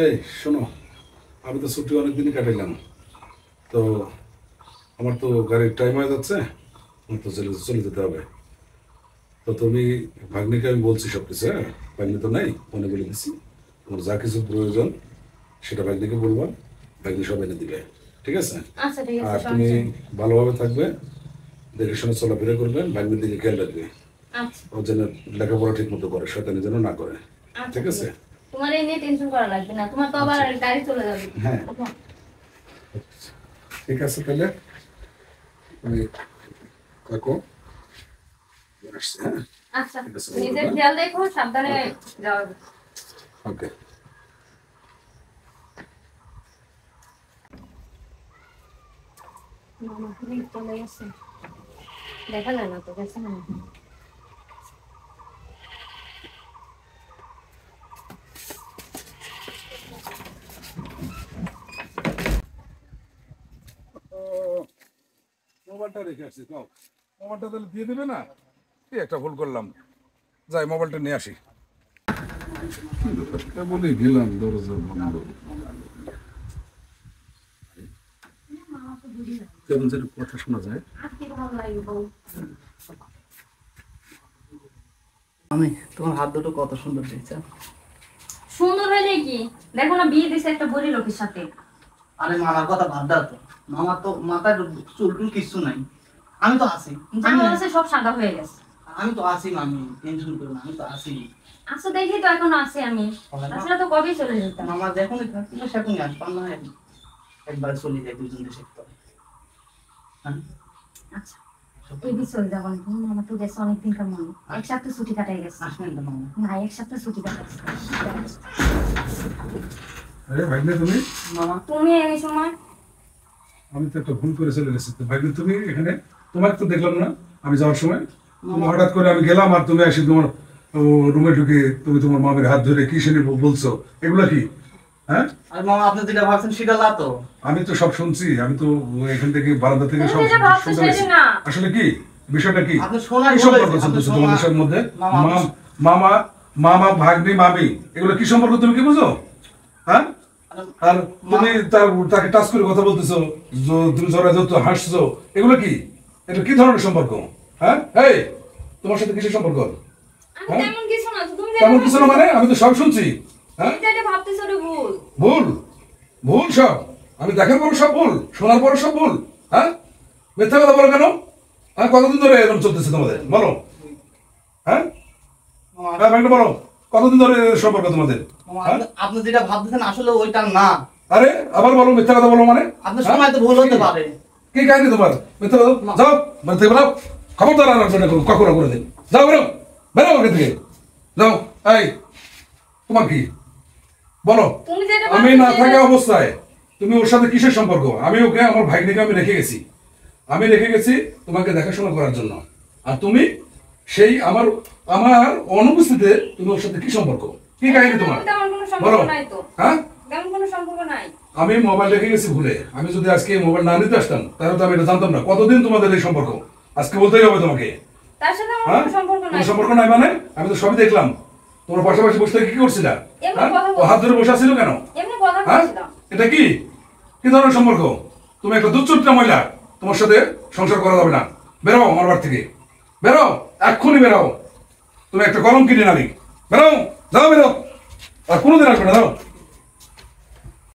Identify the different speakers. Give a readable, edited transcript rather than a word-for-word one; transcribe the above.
Speaker 1: এই শোনো, আমি তো ছুটি অনেকদিনই কাটাইলাম। তো আমার তো গাড়ির টাইম হয়ে যাচ্ছে, আমার তো চলে চলে যেতে হবে। তো তুমি ভাগ্নিকে আমি বলছি সব কিছু। হ্যাঁ, ভাগ্নি তো নাই, মনে বলে দিছি। তোমার যা কিছু প্রয়োজন সেটা ভাগ্নিকে বলবা, ভাগ্নি সব এনে দিবে। ঠিক আছে?
Speaker 2: আচ্ছা ঠিক আছে,
Speaker 1: আর তুমি
Speaker 2: সমস্যা নেই।
Speaker 1: ভালোভাবে থাকবে, দেখে শুনে চলাফেরা করবে, ভাগ্নির দিকে খেয়াল রাখবে।
Speaker 2: আচ্ছা
Speaker 1: ও যেন লেখাপড়া ঠিক মতো করে, শয়তানি যেন না করে।
Speaker 2: আচ্ছা
Speaker 1: ঠিক
Speaker 2: ঠিক
Speaker 1: আছে?
Speaker 2: আছে। তোমার এই নিয়ে টেনশন করা লাগবে না, তোমার তো আবার
Speaker 1: আচ্ছা,
Speaker 2: গাড়ি চলে যাবে।
Speaker 1: হ্যাঁ,
Speaker 2: ওঠো।
Speaker 1: ঠিক আছে তাহলে তুমি থাকো। আসছি, হ্যাঁ।
Speaker 2: আচ্ছা,
Speaker 1: ঠিক আছে,
Speaker 2: নিজের
Speaker 1: বন্ধুরা।
Speaker 2: খেয়াল রেখো, সাবধানে
Speaker 1: ওকে,
Speaker 2: যাও।
Speaker 1: ওকে।
Speaker 2: মামা তুমি চলে গেছে, দেখা যায় না তো, গেছে মনে হয়।
Speaker 1: মোবাইলটা রেখে আসছি, কাও মোবাইলটা তাহলে দিয়ে দেবে না? কি একটা ভুল করলাম, যাই মোবাইলটা নিয়ে আসি। বলে গেলাম দরজা বন্ধ। কেমন যেন কথা শোনা যায়।
Speaker 2: আর কি ভালো লাগে বল।
Speaker 3: আমি তোমার হাত দুটো কত সুন্দর দেখছো।
Speaker 2: সুন্দর হইলে কি, দেখো না বিয়ে দিছে একটা বড়ি লোকের সাথে।
Speaker 3: আরে মামার কথা বাদ দাও তো, মামার তো মাথায় চুল টুল কিচ্ছু নাই। আমি তো আছি,
Speaker 2: যা বলেছে সব সাদা হয়ে গেছে।
Speaker 3: আমি তো আছি মামি, টেনশন করো না, আমি তো আছি।
Speaker 2: আচ্ছা দেখি তো এখনো আছে আমি, তাছাড়া তো কবেই চলে যেতাম।
Speaker 3: মামা যখনই থাকছিল সেখনই আসতাম না, একবার চলে যাই দুজন দেশে তো। হ্যাঁ
Speaker 2: আচ্ছা এই বি চলে যাবো নাকি, মামা তো গেছে অনেক দিনকার মনে, এক সপ্তাহ ছুটি কাটাই গেছে।
Speaker 3: আসবেন তো মামা।
Speaker 2: না এক সপ্তাহ ছুটি কাটাইছে।
Speaker 1: আরে ভাগ্নে তুমি,
Speaker 3: মামা
Speaker 2: তুমি এই সময়
Speaker 1: আমি তো একটা ভুল করে চলে গেছি। তো ভাগ্নে তুমি এখানে, তোমাকে তো দেখলাম না আমি যাওয়ার সময়। তুমি হঠাৎ করে আমি গেলাম আর তুমি আসি তোমার রুমে ঢুকে তুমি তোমার মামের হাত ধরে কি শুনে বলছো, এগুলা কি? হ্যাঁ,
Speaker 3: আর মামা আপনি যেটা ভাবছেন সেটা না তো।
Speaker 1: আমি তো সব শুনছি, আমি তো এখান থেকে বারান্দা থেকে
Speaker 2: তুমি
Speaker 1: সব
Speaker 2: যেটা ভাবছো
Speaker 1: শুনতে
Speaker 2: সেটা
Speaker 1: পেয়েছি।
Speaker 2: না।
Speaker 1: আসলে কি বিষয়টা কি?
Speaker 3: আপনি শোনাই
Speaker 1: কি সম্পর্ক
Speaker 3: বলেছেন, আপনি
Speaker 1: চলতেছে তোমাদের সব মধ্যে?
Speaker 3: মামা
Speaker 1: মামা মামা ভাগ্নি মামি, এগুলো কি সম্পর্ক তুমি কি বুঝো? হ্যাঁ, আর তুমি তাকে টাচ করে কথা বলতেছো, তুমি জড়ায় যত হাসছো, এগুলো কি? এটা কি ধরনের সম্পর্ক? হ্যাঁ, এই তোমার সাথে কিসের সম্পর্ক?
Speaker 2: আমি
Speaker 1: হ্যাঁ,
Speaker 2: তেমন কিছু না, তুমি
Speaker 1: তেমন কিছু না মানে? আমি তো সব শুনছি। হ্যাঁ,
Speaker 2: যেটা ভাবতেছো ওটা ভুল।
Speaker 1: ভুল? ভুল সব? আমি দেখার পর সব ভুল, শোনার পর সব ভুল? হ্যাঁ, মিথ্যা কথা বলো কেন? হ্যাঁ, কতদিন ধরে এরকম চলতেছে তোমাদের, বলো? হ্যাঁ,
Speaker 3: মামা,
Speaker 1: হ্যাঁ ভাগ্নে বলো, কতদিন ধরে এর সম্পর্ক তোমাদের?
Speaker 3: মামা,
Speaker 1: হ্যাঁ,
Speaker 3: আপনি যেটা ভাবতেছেন আসলে ওইটা না।
Speaker 1: আরে আবার বলো, মিথ্যা কথা বলো মানে?
Speaker 3: আপনার
Speaker 1: হ্যাঁ?
Speaker 3: সময় তো ভুল হতে পারে।
Speaker 1: কি কাহিনী তোমার? মিথ্যা কথা যাও, মানে থেকে বেরো, খবরদার আর আসবে না কখনো করে দিন। যাও, বেরো বেরো ওখান থেকে, যাও। এই তোমার কি বলো?
Speaker 2: তুমি যেটা
Speaker 1: আমি
Speaker 2: ভাবছো
Speaker 1: না
Speaker 2: সেটা-
Speaker 1: থাকা অবস্থায় তুমি ওর সাথে কিসের সম্পর্ক? আমি ওকে, আমার ভাগ্নিকে আমি রেখে গেছি, আমি রেখে গেছি তোমাকে দেখাশোনা করার জন্য। আর তুমি সেই আমার আমার অনুপস্থিতিতে তুমি ওর সাথে কি সম্পর্ক? কি কাহিনী তোমার?
Speaker 2: তেমন কোনো সম্পর্ক
Speaker 1: বলো।
Speaker 2: নাই তো।
Speaker 1: হ্যাঁ,
Speaker 2: তেমন কোনো সম্পর্ক নাই।
Speaker 1: আমি মোবাইল রেখে গেছি ভুলে। আমি যদি আজকে মোবাইল না নিতে আসতাম তাহলে তো আমি এটা জানতাম না। কতদিন তোমাদের এই সম্পর্ক? আজকে বলতেই হবে তোমাকে।
Speaker 2: তার সাথে আমার
Speaker 1: হ্যাঁ,
Speaker 2: কোনো সম্পর্ক নাই।
Speaker 1: কোনো সম্পর্ক নাই মানে? আমি তো সবই দেখলাম। তোমার পাশাপাশি বসে থেকে কি করছিলা?
Speaker 2: এমনি
Speaker 1: হ্যাঁ,
Speaker 2: কথা
Speaker 1: ও হাত ধরে বসে ছিল কেন?
Speaker 2: এমনি কথা
Speaker 1: হ্যাঁ,
Speaker 2: বলছিলাম।
Speaker 1: এটা কি কি ধরনের সম্পর্ক? তুমি একটা দুশ্চরিত্রা মহিলা, তোমার সাথে সংসার করা যাবে না। বেরো আমার বাড়ি থেকে, বেরো, এক্ষুনি বেরো। তুমি একটা কলম কিনে নামি, বেরো, যাও বেরো, আর কোনোদিন আসবে না, যাও।